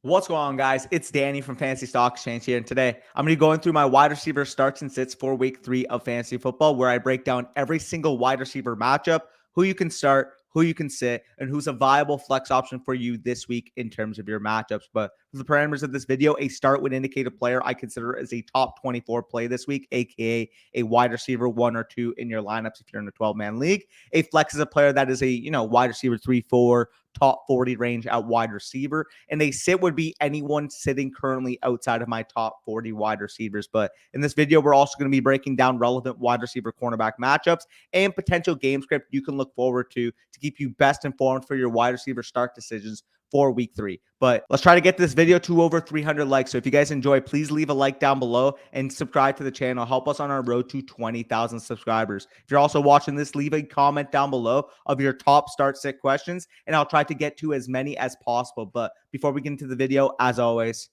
What's going on, guys? It's Danny from Fantasy Stock Exchange here, and today I'm going to be going through my wide receiver starts and sits for week 3 of fantasy football, where I break down every single wide receiver matchup, who you can start, who you can sit, and who's a viable flex option for you this week in terms of your matchups. But for the parameters of this video, a start would indicate a player I consider as a top 24 play this week, aka a wide receiver 1 or 2 in your lineups if you're in a 12-man league. A flex is a player that is a wide receiver 3-4, top 40 range at wide receiver, and a sit would be anyone sitting currently outside of my top 40 wide receivers. But in this video, we're also going to be breaking down relevant wide receiver cornerback matchups and potential game script you can look forward to keep you best informed for your wide receiver start decisions for week 3. But let's try to get this video to over 300 likes. So if you guys enjoy, please leave a like down below and subscribe to the channel. Help us on our road to 20,000 subscribers. If you're also watching this, leave a comment down below of your top start sit questions, and I'll try to get to as many as possible. But before we get into the video, as always,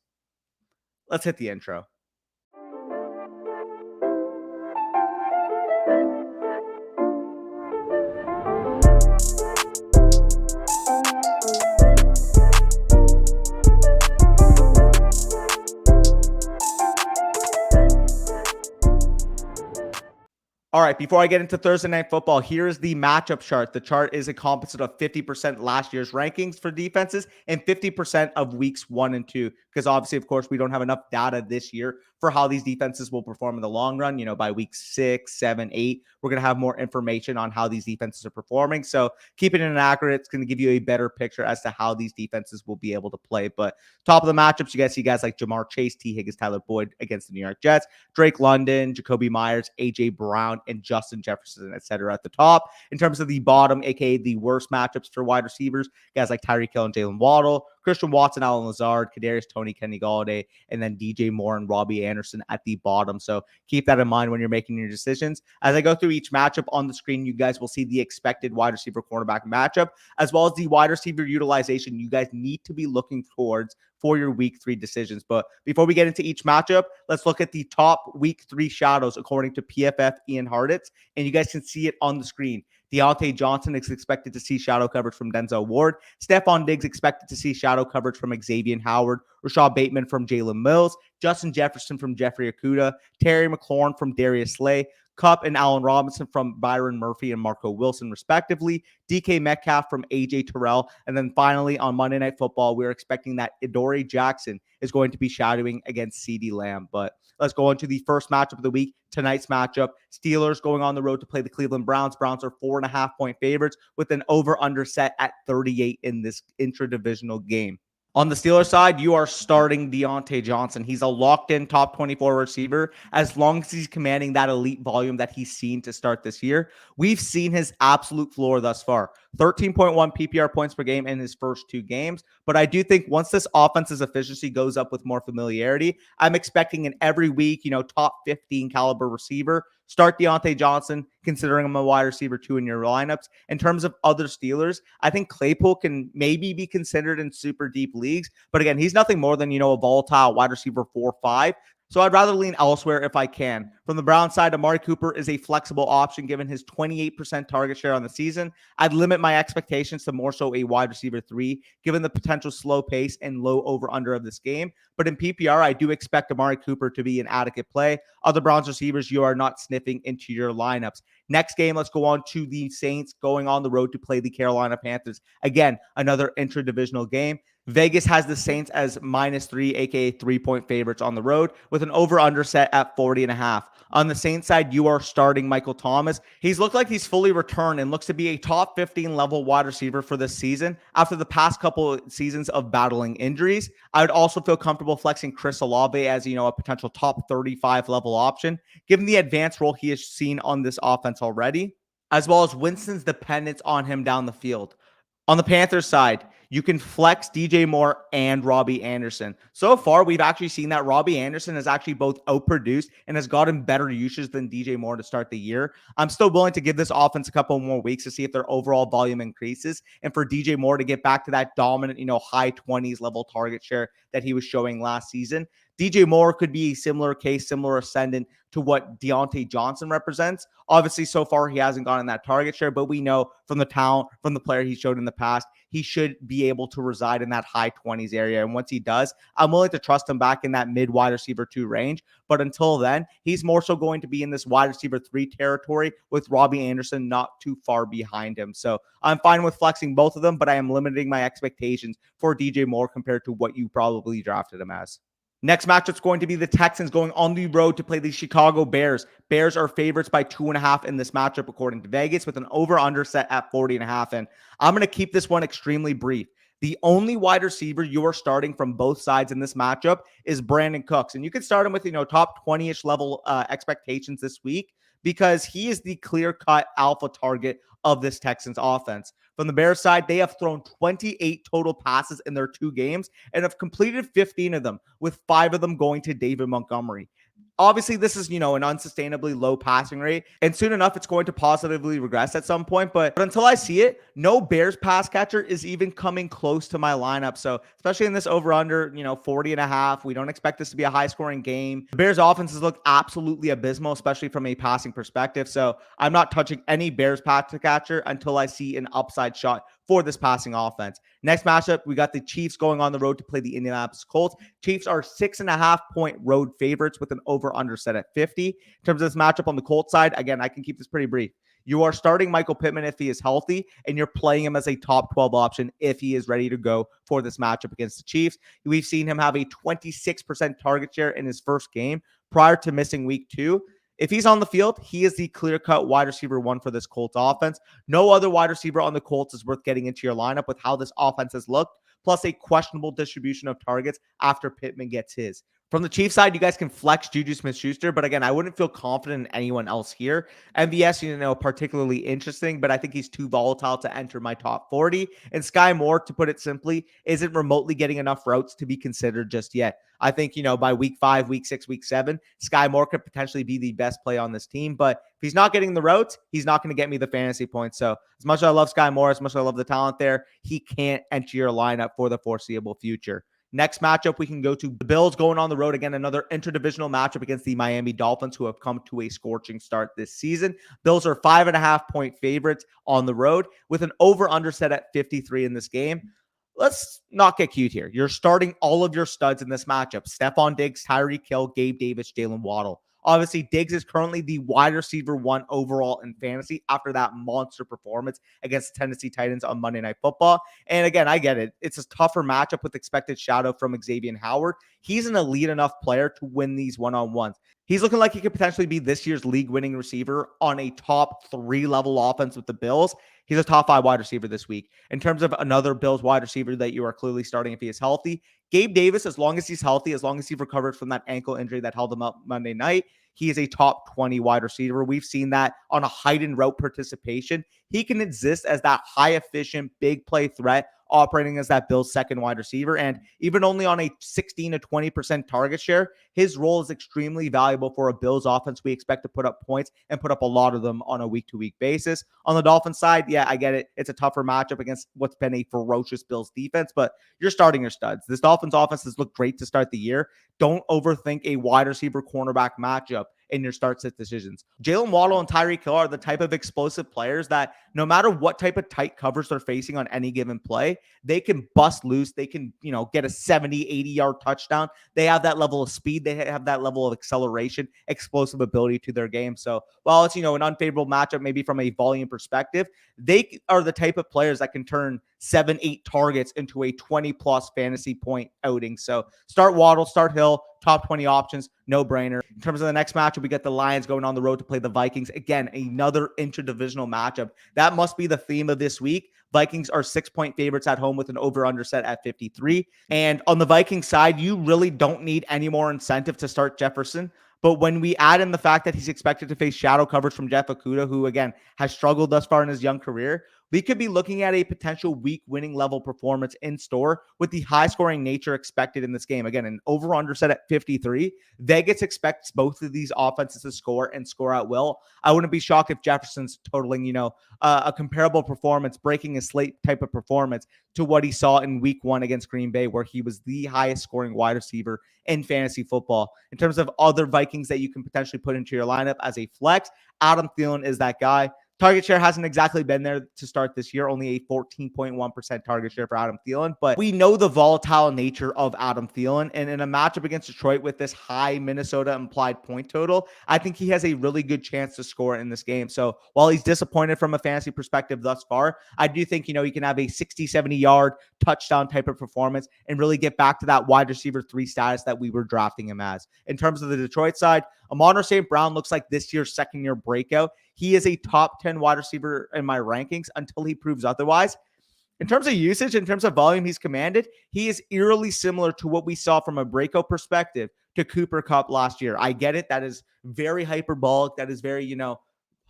let's hit the intro. All right, before I get into Thursday Night Football, here is the matchup chart. The chart is a composite of 50% last year's rankings for defenses and 50% of weeks 1 and 2, because obviously, of course, we don't have enough data this year for how these defenses will perform in the long run. By week 6, 7, 8, we're going to have more information on how these defenses are performing. So keeping it accurate, it's going to give you a better picture as to how these defenses will be able to play. But top of the matchups, you guys see guys like Jamar Chase, T. Higgins, Tyler Boyd against the New York Jets, Drake London, Jacoby Myers, A.J. Brown, and Justin Jefferson, etc. at the top. In terms of the bottom, aka the worst matchups for wide receivers, guys like Tyreek Hill and Jalen Waddle, Christian Watson, Allen Lazard, Kadarius Toney, Kenny Golladay, and then DJ Moore and Robbie Anderson at the bottom. So keep that in mind when you're making your decisions. As I go through each matchup on the screen, you guys will see the expected wide receiver cornerback matchup, as well as the wide receiver utilization you guys need to be looking towards for your week 3 decisions. But before we get into each matchup, let's look at the top week 3 shadows according to PFF Ian Hartitz, and you guys can see it on the screen. Deontay Johnson is expected to see shadow coverage from Denzel Ward. Stephon Diggs expected to see shadow coverage from Xavier Howard. Rashad Bateman from Jalen Mills. Justin Jefferson from Jeffrey Okudah. Terry McLaurin from Darius Slay. Kupp and Allen Robinson from Byron Murphy and Marco Wilson, respectively. DK Metcalf from AJ Terrell. And then finally, on Monday Night Football, we're expecting that Adoree Jackson is going to be shadowing against CeeDee Lamb. But let's go on to the first matchup of the week. Tonight's matchup, Steelers going on the road to play the Cleveland Browns. Browns are 4.5-point favorites with an over-under set at 38 in this intra-divisional game. On the Steelers side, you are starting Deontay Johnson. He's a locked-in top 24 receiver as long as he's commanding that elite volume that he's seen to start this year. We've seen his absolute floor thus far. 13.1 PPR points per game in his first 2 games. But I do think once this offense's efficiency goes up with more familiarity, I'm expecting an every week, top 15 caliber receiver. Start Deontay Johnson, considering him a wide receiver 2 in your lineups. In terms of other Steelers, I think Claypool can maybe be considered in super deep leagues. But again, he's nothing more than, a volatile wide receiver 4-5. So I'd rather lean elsewhere if I can. From the Browns side, Amari Cooper is a flexible option given his 28% target share on the season. I'd limit my expectations to more so a wide receiver 3, given the potential slow pace and low over-under of this game. But in PPR, I do expect Amari Cooper to be an adequate play. Other Browns receivers you are not sniffing into your lineups. Next game, let's go on to the Saints going on the road to play the Carolina Panthers. Again, another intra-divisional game. Vegas has the Saints as -3, aka 3-point favorites on the road, with an over-under set at 40.5. On the Saints side, you are starting Michael Thomas. He's looked like he's fully returned and looks to be a top 15 level wide receiver for this season after the past couple of seasons of battling injuries. I would also feel comfortable flexing Chris Olave as, a potential top 35 level option, given the advanced role he has seen on this offense already, as well as Winston's dependence on him down the field. On the Panthers side, you can flex DJ Moore and Robbie Anderson. So far, we've actually seen that Robbie Anderson has actually both outproduced and has gotten better usage than DJ Moore to start the year. I'm still willing to give this offense a couple more weeks to see if their overall volume increases and for DJ Moore to get back to that dominant, high 20s level target share that he was showing last season. DJ Moore could be a similar case, similar ascendant to what Deontay Johnson represents. Obviously, so far, he hasn't gotten that target share, but we know from the talent, from the player he showed in the past, he should be able to reside in that high 20s area. And once he does, I'm willing to trust him back in that mid wide receiver 2 range. But until then, he's more so going to be in this wide receiver 3 territory with Robbie Anderson not too far behind him. So I'm fine with flexing both of them, but I am limiting my expectations for DJ Moore compared to what you probably drafted him as. Next matchup's going to be the Texans going on the road to play the Chicago Bears. Bears are favorites by 2.5 in this matchup, according to Vegas, with an over-under set at 40.5. And I'm going to keep this one extremely brief. The only wide receiver you are starting from both sides in this matchup is Brandon Cooks. And you can start him with, top 20-ish level expectations this week because he is the clear-cut alpha target of this Texans offense. From the Bears side, they have thrown 28 total passes in their 2 games and have completed 15 of them, with 5 of them going to David Montgomery. Obviously, this is, an unsustainably low passing rate, and soon enough, it's going to positively regress at some point. But until I see it, no Bears pass catcher is even coming close to my lineup. So, especially in this over-under, 40.5, we don't expect this to be a high-scoring game. The Bears' offenses look absolutely abysmal, especially from a passing perspective. So, I'm not touching any Bears pass catcher until I see an upside shot for this passing offense. Next matchup, we got the Chiefs going on the road to play the Indianapolis Colts. Chiefs are 6.5-point road favorites with an over-under set at 50. In terms of this matchup on the Colts side, again, I can keep this pretty brief. You are starting Michael Pittman if he is healthy, and you're playing him as a top 12 option if he is ready to go for this matchup against the Chiefs. We've seen him have a 26% target share in his first game prior to missing week 2. If he's on the field, he is the clear-cut wide receiver 1 for this Colts offense. No other wide receiver on the Colts is worth getting into your lineup with how this offense has looked, plus a questionable distribution of targets after Pittman gets his. From the Chiefs side, you guys can flex Juju Smith-Schuster, but again, I wouldn't feel confident in anyone else here. MVS, particularly interesting, but I think he's too volatile to enter my top 40. And Sky Moore, to put it simply, isn't remotely getting enough routes to be considered just yet. I think, by week 5, week 6, week 7, Sky Moore could potentially be the best play on this team. But if he's not getting the routes, he's not going to get me the fantasy points. So as much as I love Sky Moore, as much as I love the talent there, he can't enter your lineup for the foreseeable future. Next matchup, we can go to the Bills going on the road. Again, another interdivisional matchup against the Miami Dolphins, who have come to a scorching start this season. Bills are 5.5-point favorites on the road with an over-under set at 53 in this game. Let's not get cute here. You're starting all of your studs in this matchup. Stephon Diggs, Tyreek Hill, Gabe Davis, Jalen Waddle. Obviously, Diggs is currently the wide receiver 1 overall in fantasy after that monster performance against the Tennessee Titans on Monday Night Football. And again, I get it. It's a tougher matchup with expected shadow from Xavier Howard. He's an elite enough player to win these one-on-ones. He's looking like he could potentially be this year's league-winning receiver on a top 3 level offense with the Bills. He's a top 5 wide receiver this week. In terms of another Bills wide receiver that you are clearly starting if he is healthy, Gabe Davis, as long as he's healthy, as long as he recovers from that ankle injury that held him up Monday night, he is a top 20 wide receiver. We've seen that on a heightened route participation. He can exist as that high efficient, big play threat operating as that Bills second wide receiver. And even only on a 16 to 20% target share, his role is extremely valuable for a Bills offense. We expect to put up points and put up a lot of them on a week-to-week basis. On the Dolphins side, yeah, I get it. It's a tougher matchup against what's been a ferocious Bills defense, but you're starting your studs. This Dolphins offense has looked great to start the year. Don't overthink a wide receiver cornerback matchup in your start-sit decisions. Jalen Waddle and Tyreek Hill are the type of explosive players that no matter what type of tight covers they're facing on any given play, they can bust loose. They can, get a 70, 80-yard touchdown. They have that level of speed. They have that level of acceleration, explosive ability to their game. So while it's, an unfavorable matchup, maybe from a volume perspective, they are the type of players that can turn 7-8 targets into a 20-plus fantasy point outing. So start Waddle, start Hill, top 20 options, no brainer. In terms of the next matchup, we get the Lions going on the road to play the Vikings. Again, another interdivisional matchup. That must be the theme of this week. Vikings are 6-point favorites at home with an over-under set at 53. And on the Vikings side, you really don't need any more incentive to start Jefferson. But when we add in the fact that he's expected to face shadow coverage from Jeff Okudah, who, again, has struggled thus far in his young career, we could be looking at a potential week winning level performance in store with the high scoring nature expected in this game. Again, an over under set at 53. Vegas expects both of these offenses to score and score at will. I wouldn't be shocked if Jefferson's totaling, a comparable performance, breaking a slate type of performance to what he saw in week 1 against Green Bay, where he was the highest scoring wide receiver in fantasy football. In terms of other Vikings that you can potentially put into your lineup as a flex, Adam Thielen is that guy. Target share hasn't exactly been there to start this year, only a 14.1% target share for Adam Thielen. But we know the volatile nature of Adam Thielen. And in a matchup against Detroit with this high Minnesota implied point total, I think he has a really good chance to score in this game. So while he's disappointed from a fantasy perspective thus far, I do think, he can have a 60, 70-yard touchdown type of performance and really get back to that wide receiver 3 status that we were drafting him as. In terms of the Detroit side, Amon-Ra St. Brown looks like this year's second-year breakout. He is a top 10 wide receiver in my rankings until he proves otherwise. In terms of usage, in terms of volume he's commanded, he is eerily similar to what we saw from a breakout perspective to Cooper Kupp last year. I get it. That is very hyperbolic. That is very,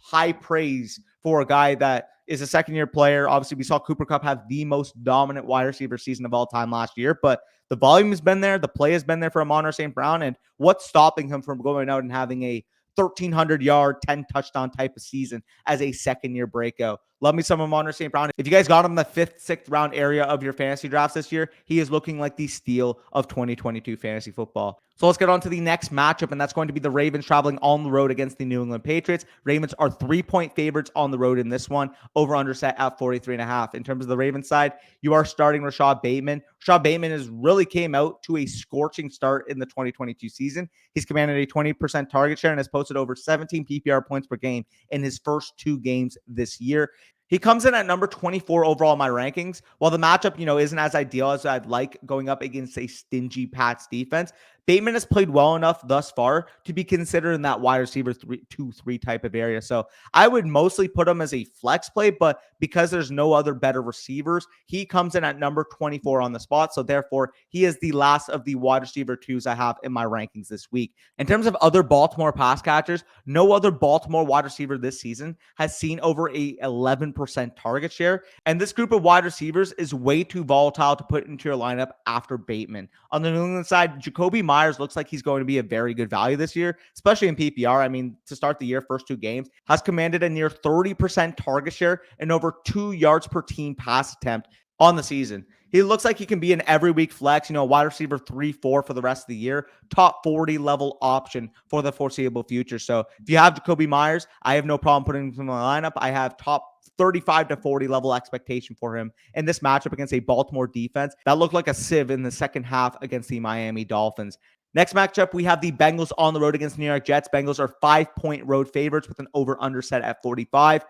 high praise for a guy that is a second-year player. Obviously, we saw Cooper Kupp have the most dominant wide receiver season of all time last year, but the volume has been there. The play has been there for Amon-Ra St. Brown, and what's stopping him from going out and having a 1,300-yard, 10-touchdown type of season as a second-year breakout? Love me some Amon-Ra St. Brown. If you guys got him in the 5th, 6th round area of your fantasy drafts this year, he is looking like the steal of 2022 fantasy football. So let's get on to the next matchup, and that's going to be the Ravens traveling on the road against the New England Patriots. Ravens are 3-point favorites on the road in this one, over under set at 43.5. In terms of the Ravens side, you are starting Rashad Bateman. Rashad Bateman has really came out to a scorching start in the 2022 season. He's commanded a 20% target share and has posted over 17 PPR points per game in his first 2 games this year. He comes in at number 24 overall in my rankings. While the matchup, isn't as ideal as I'd like going up against a stingy Pats defense, Bateman has played well enough thus far to be considered in that wide receiver 2-3 type of area. So I would mostly put him as a flex play, but because there's no other better receivers, he comes in at number 24 on the spot. So therefore, he is the last of the wide receiver 2s I have in my rankings this week. In terms of other Baltimore pass catchers, no other Baltimore wide receiver this season has seen over a 11% target share. And this group of wide receivers is way too volatile to put into your lineup after Bateman. On the New England side, Jacoby Myers looks like he's going to be a very good value this year, especially in PPR. I mean, to start the year, first 2 games, has commanded a near 30% target share and over 2 yards per team pass attempt on the season. He looks like he can be an every week flex, wide receiver 3-4 for the rest of the year, top 40 level option for the foreseeable future. So if you have Jacoby Myers, I have no problem putting him in my lineup. I have top 35 to 40 level expectation for him in this matchup against a Baltimore defense that looked like a sieve in the second half against the Miami Dolphins. Next matchup, we have the Bengals on the road against the New York Jets. Bengals are 5-point road favorites with an over-under set at 45.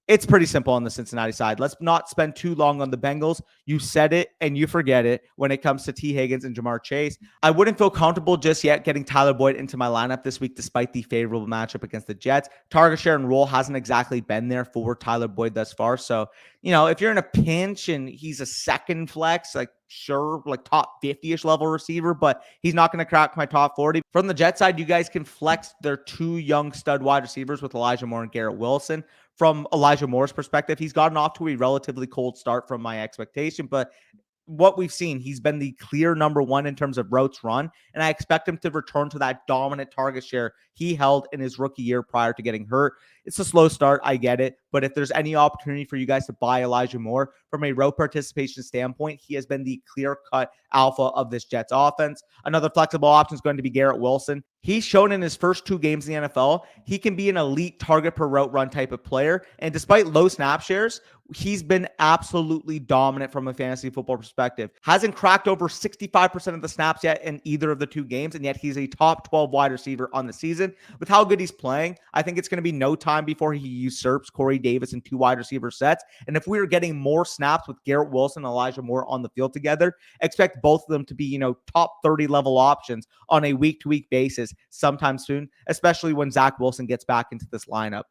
It's pretty simple on the Cincinnati side. Let's not spend too long on the Bengals. You said it and you forget it when it comes to T. Higgins and Jamar Chase. I wouldn't feel comfortable just yet getting Tyler Boyd into my lineup this week despite the favorable matchup against the Jets. Target share and role hasn't exactly been there for Tyler Boyd thus far. So, if you're in a pinch and he's a second flex, sure, top 50-ish level receiver, but he's not going to crack my top 40. From the Jet side, you guys can flex their 2 young stud wide receivers with Elijah Moore and Garrett Wilson. From Elijah Moore's perspective, he's gotten off to a relatively cold start from my expectation, but what we've seen, he's been the clear number 1 in terms of routes run, and I expect him to return to that dominant target share he held in his rookie year prior to getting hurt. It's a slow start, I get it, but if there's any opportunity for you guys to buy Elijah Moore from a route participation standpoint, he has been the clear-cut alpha of this Jets offense. Another flexible option is going to be Garrett Wilson. He's shown in his first 2 games in the NFL, he can be an elite target per route run type of player, and despite low snap shares, he's been absolutely dominant from a fantasy football perspective. Hasn't cracked over 65% of the snaps yet in either of the 2 games, and yet he's a top 12 wide receiver on the season. With how good he's playing, I think it's going to be no time before he usurps Corey Davis in 2 wide receiver sets. And if we are getting more snaps with Garrett Wilson and Elijah Moore on the field together, expect both of them to be, top 30 level options on a week-to-week basis sometime soon, especially when Zach Wilson gets back into this lineup.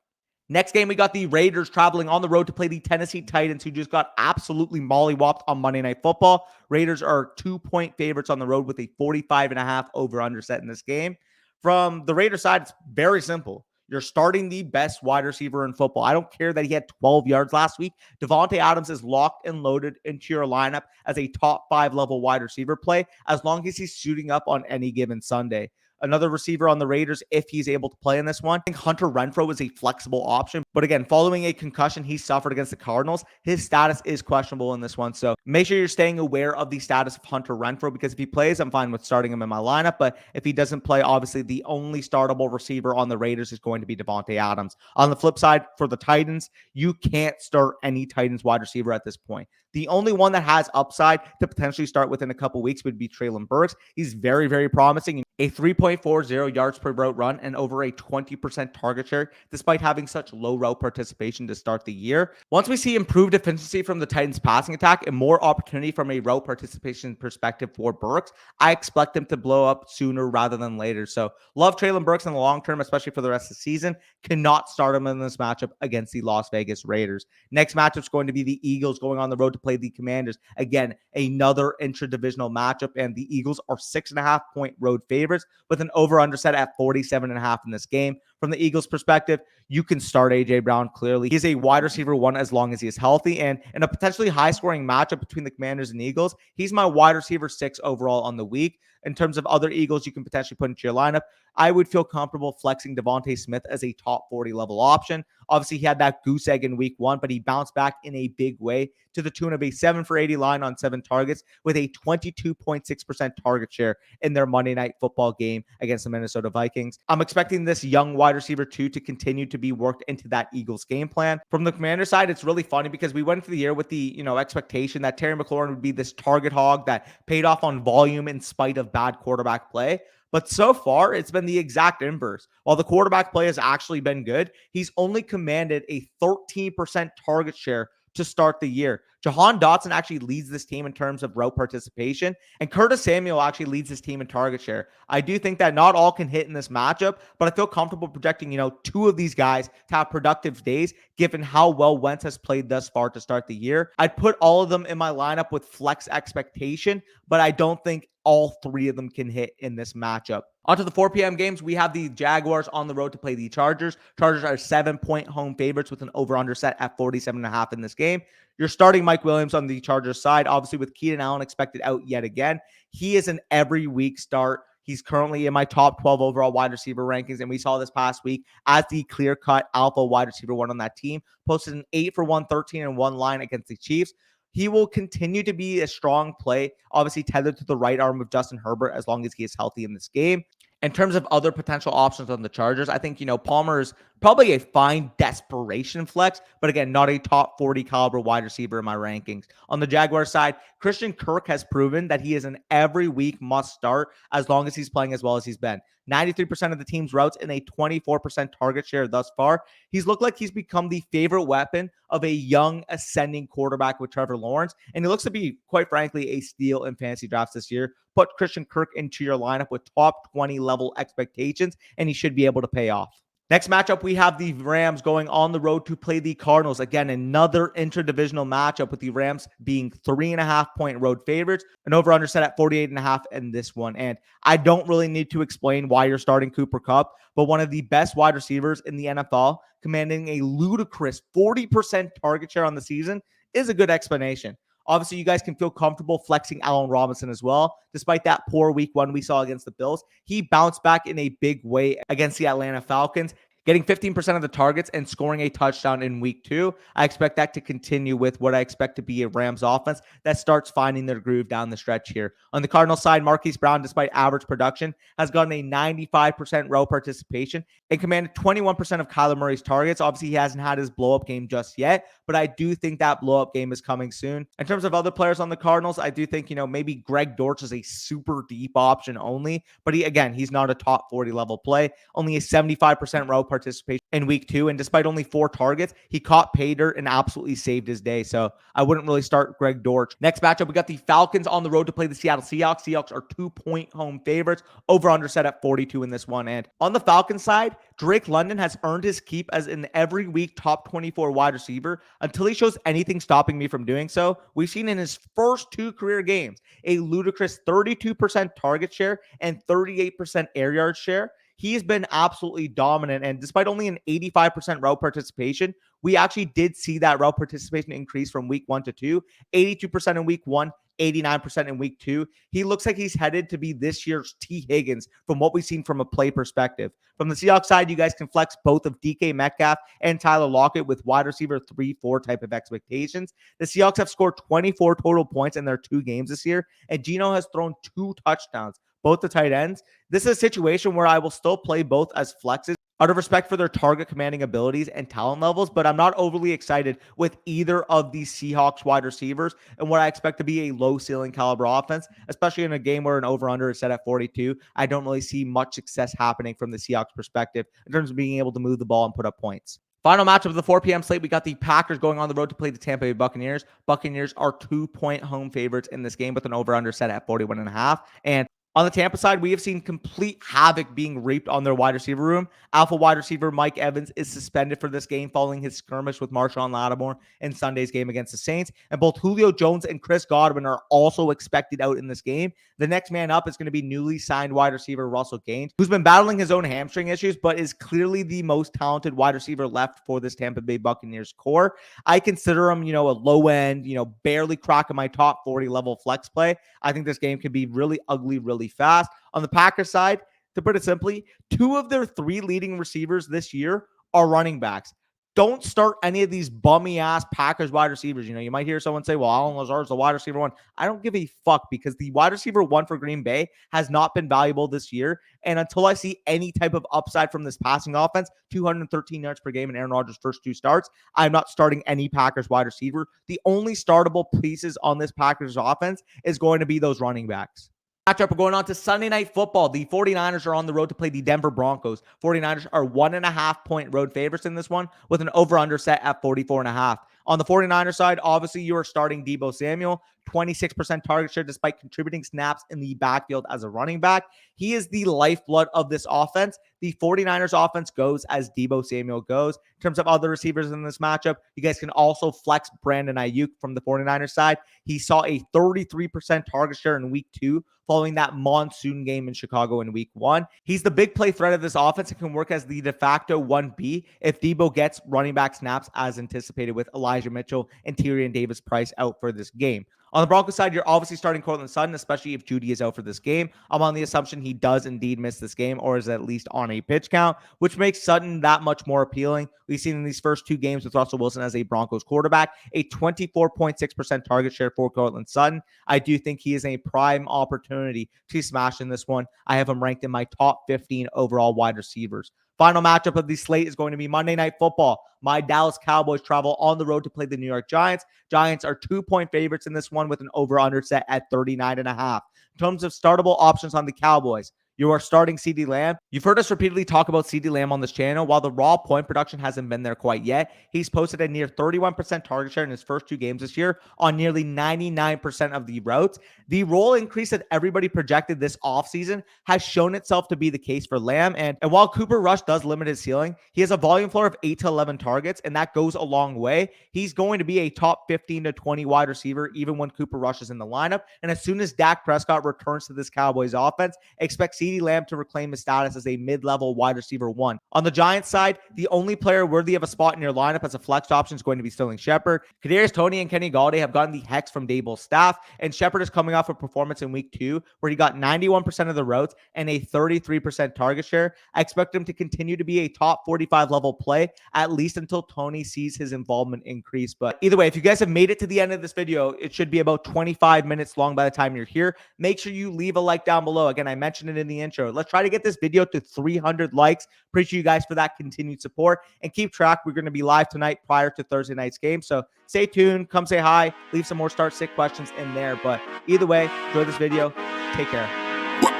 Next game, we got the Raiders traveling on the road to play the Tennessee Titans, who just got absolutely mollywopped on Monday Night Football. Raiders are 2-point favorites on the road with a 45.5 over-under set in this game. From the Raiders side, it's very simple. You're starting the best wide receiver in football. I don't care that he had 12 yards last week. Davante Adams is locked and loaded into your lineup as a top 5 level wide receiver play as long as he's suiting up on any given Sunday. Another receiver on the Raiders, if he's able to play in this one, I think Hunter Renfrow is a flexible option. But again, following a concussion he suffered against the Cardinals, his status is questionable in this one. So make sure you're staying aware of the status of Hunter Renfrow, because if he plays, I'm fine with starting him in my lineup. But if he doesn't play, obviously the only startable receiver on the Raiders is going to be Davante Adams. On the flip side, for the Titans, you can't start any Titans wide receiver at this point. The only one that has upside to potentially start within a couple weeks would be Treylon Burks. He's very, very promising. A 3.40 yards per route run and over a 20% target share, despite having such low route participation to start the year. Once we see improved efficiency from the Titans passing attack and more opportunity from a route participation perspective for Burks, I expect him to blow up sooner rather than later. So love Treylon Burks in the long term, especially for the rest of the season. Cannot start him in this matchup against the Las Vegas Raiders. Next matchup is going to be the Eagles going on the road to play the Commanders. Again, another intra-divisional matchup, and the Eagles are 6.5-point road favorites with an over-under set at 47.5 in this game. From the Eagles' perspective, you can start A.J. Brown clearly. He's a wide receiver 1 as long as he is healthy, and in a potentially high-scoring matchup between the Commanders and Eagles, he's my wide receiver 6 overall on the week. In terms of other Eagles you can potentially put into your lineup, I would feel comfortable flexing Devontae Smith as a top 40 level option. Obviously, he had that goose egg in week 1, but he bounced back in a big way to the tune of a 7 for 80 line on 7 targets with a 22.6% target share in their Monday Night Football game against the Minnesota Vikings. I'm expecting this young wide receiver 2 to continue to be worked into that Eagles game plan. From the Commander side, it's really funny because we went into the year with the expectation that Terry McLaurin would be this target hog that paid off on volume in spite of bad quarterback play. But so far, it's been the exact inverse. While the quarterback play has actually been good, he's only commanded a 13% target share to start the year. Jahan Dotson actually leads this team in terms of route participation, and Curtis Samuel actually leads his team in target share. I do think that not all can hit in this matchup, but I feel comfortable projecting, 2 of these guys to have productive days, given how well Wentz has played thus far to start the year. I'd put all of them in my lineup with flex expectation, but I don't think all 3 of them can hit in this matchup. On to the 4 p.m. games, we have the Jaguars on the road to play the Chargers. Chargers are 7-point home favorites with an over-under set at 47.5 in this game. You're starting Mike Williams on the Chargers side, obviously with Keenan Allen expected out yet again. He is an every week start. He's currently in my top 12 overall wide receiver rankings, and we saw this past week as the clear-cut alpha wide receiver 1 on that team. Posted an 8 for 113 and 1 line against the Chiefs. He will continue to be a strong play, obviously tethered to the right arm of Justin Herbert as long as he is healthy in this game. In terms of other potential options on the Chargers, I think, Palmer is probably a fine desperation flex, but again, not a top 40 caliber wide receiver in my rankings. On the Jaguars side, Christian Kirk has proven that he is an every week must start as long as he's playing as well as he's been. 93% of the team's routes in a 24% target share thus far. He's looked like he's become the favorite weapon of a young ascending quarterback with Trevor Lawrence, and he looks to be, quite frankly, a steal in fantasy drafts this year. Put Christian Kirk into your lineup with top 20 level expectations, and he should be able to pay off. Next matchup, we have the Rams going on the road to play the Cardinals. Again, another interdivisional matchup with the Rams being 3.5-point road favorites, and over-under set at 48.5 in this one. And I don't really need to explain why you're starting Cooper Kupp, but one of the best wide receivers in the NFL, commanding a ludicrous 40% target share on the season, is a good explanation. Obviously, you guys can feel comfortable flexing Allen Robinson as well. Despite that poor week 1 we saw against the Bills, he bounced back in a big way against the Atlanta Falcons, getting 15% of the targets and scoring a touchdown in week 2. I expect that to continue with what I expect to be a Rams offense that starts finding their groove down the stretch here. On the Cardinals side, Marquise Brown, despite average production, has gotten a 95% row participation and commanded 21% of Kyler Murray's targets. Obviously, he hasn't had his blow-up game just yet, but I do think that blow-up game is coming soon. In terms of other players on the Cardinals, I do think, maybe Greg Dortch is a super deep option only, but he's not a top 40 level play. Only a 75% row participation in week 2, and despite only 4 targets, he caught pay dirt and absolutely saved his day. So I wouldn't really start Greg Dortch. Next matchup, we got the Falcons on the road to play the Seattle Seahawks. Seahawks are 2-point home favorites, over under set at 42 in this one. And on the Falcons side, Drake London has earned his keep as an every week top 24 wide receiver until he shows anything stopping me from doing so. We've seen in his first 2 career games a ludicrous 32% target share and 38% air yard share. he's been absolutely dominant. And despite only an 85% route participation, we actually did see that route participation increase from week 1 to 2, 82% in week 1, 89% in week 2. He looks like he's headed to be this year's T. Higgins from what we've seen from a play perspective. From the Seahawks side, you guys can flex both of DK Metcalf and Tyler Lockett with wide receiver 3-4 type of expectations. The Seahawks have scored 24 total points in their 2 games this year, and Geno has thrown 2 touchdowns, both the tight ends. This is a situation where I will still play both as flexes out of respect for their target commanding abilities and talent levels, but I'm not overly excited with either of these Seahawks wide receivers and what I expect to be a low ceiling caliber offense, especially in a game where an over-under is set at 42. I don't really see much success happening from the Seahawks perspective in terms of being able to move the ball and put up points. Final matchup of the 4 p.m. slate, we got the Packers going on the road to play the Tampa Bay Buccaneers. Buccaneers are 2-point home favorites in this game with an over-under set at 41.5. And on the Tampa side, we have seen complete havoc being reaped on their wide receiver room. Alpha wide receiver Mike Evans is suspended for this game following his skirmish with Marshawn Lattimore in Sunday's game against the Saints. And both Julio Jones and Chris Godwin are also expected out in this game. The next man up is going to be newly signed wide receiver Russell Gaines, who's been battling his own hamstring issues, but is clearly the most talented wide receiver left for this Tampa Bay Buccaneers core. I consider him, a low end, barely cracking my top 40 level flex play. I think this game can be really ugly, really fast. On the Packers side, to put it simply, 2 of their 3 leading receivers this year are running backs. Don't start any of these bummy ass Packers wide receivers. You might hear someone say, well, Allen Lazard's the wide receiver 1. I don't give a fuck because the wide receiver 1 for Green Bay has not been valuable this year. And until I see any type of upside from this passing offense, 213 yards per game in Aaron Rodgers' first 2 starts, I'm not starting any Packers wide receiver. The only startable pieces on this Packers offense is going to be those running backs. Matchup, we're going on to Sunday Night Football. The 49ers are on the road to play the Denver Broncos. 49ers are 1.5-point road favorites in this one with an over-under set at 44.5. On the 49ers side, obviously you are starting Deebo Samuel, 26% target share despite contributing snaps in the backfield as a running back. He is the lifeblood of this offense. The 49ers offense goes as Deebo Samuel goes. In terms of other receivers in this matchup, you guys can also flex Brandon Ayuk from the 49ers side. He saw a 33% target share in week 2 following that monsoon game in Chicago in week 1. He's the big play threat of this offense and can work as the de facto 1B if Deebo gets running back snaps as anticipated with Elijah Mitchell and Tyrion Davis-Price out for this game. On the Broncos side, you're obviously starting Courtland Sutton, especially if Judy is out for this game. I'm on the assumption he does indeed miss this game or is at least on a pitch count, which makes Sutton that much more appealing. We've seen in these first 2 games with Russell Wilson as a Broncos quarterback, a 24.6% target share for Courtland Sutton. I do think he is a prime opportunity to smash in this one. I have him ranked in my top 15 overall wide receivers. Final matchup of the slate is going to be Monday Night Football. My Dallas Cowboys travel on the road to play the New York Giants. Giants are 2-point favorites in this one with an over-under set at 39.5. In terms of startable options on the Cowboys, you are starting CeeDee Lamb. You've heard us repeatedly talk about CeeDee Lamb on this channel. While the raw point production hasn't been there quite yet, he's posted a near 31% target share in his first 2 games this year on nearly 99% of the routes. The role increase that everybody projected this offseason has shown itself to be the case for Lamb. And while Cooper Rush does limit his ceiling, he has a volume floor of 8 to 11 targets, and that goes a long way. He's going to be a top 15 to 20 wide receiver even when Cooper Rush is in the lineup. And as soon as Dak Prescott returns to this Cowboys offense, expect CeeDee Lamb to reclaim his status as a mid-level wide receiver 1. On the Giants side, the only player worthy of a spot in your lineup as a flex option is going to be Sterling Shepard. Kadarius Toney and Kenny Galladay have gotten the hex from Daboll's staff, and Shepard is coming off a performance in week 2 where he got 91% of the routes and a 33% target share. I expect him to continue to be a top 45 level play, at least until Toney sees his involvement increase. But either way, if you guys have made it to the end of this video, it should be about 25 minutes long by the time you're here. Make sure you leave a like down below. Again, I mentioned it in the intro. Let's try to get this video to 300 likes. Appreciate you guys for that continued support and keep track. We're going to be live tonight prior to Thursday night's game. So stay tuned, come say hi, leave some more start sick questions in there. But either way, enjoy this video. Take care.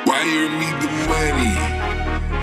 Why you need the money?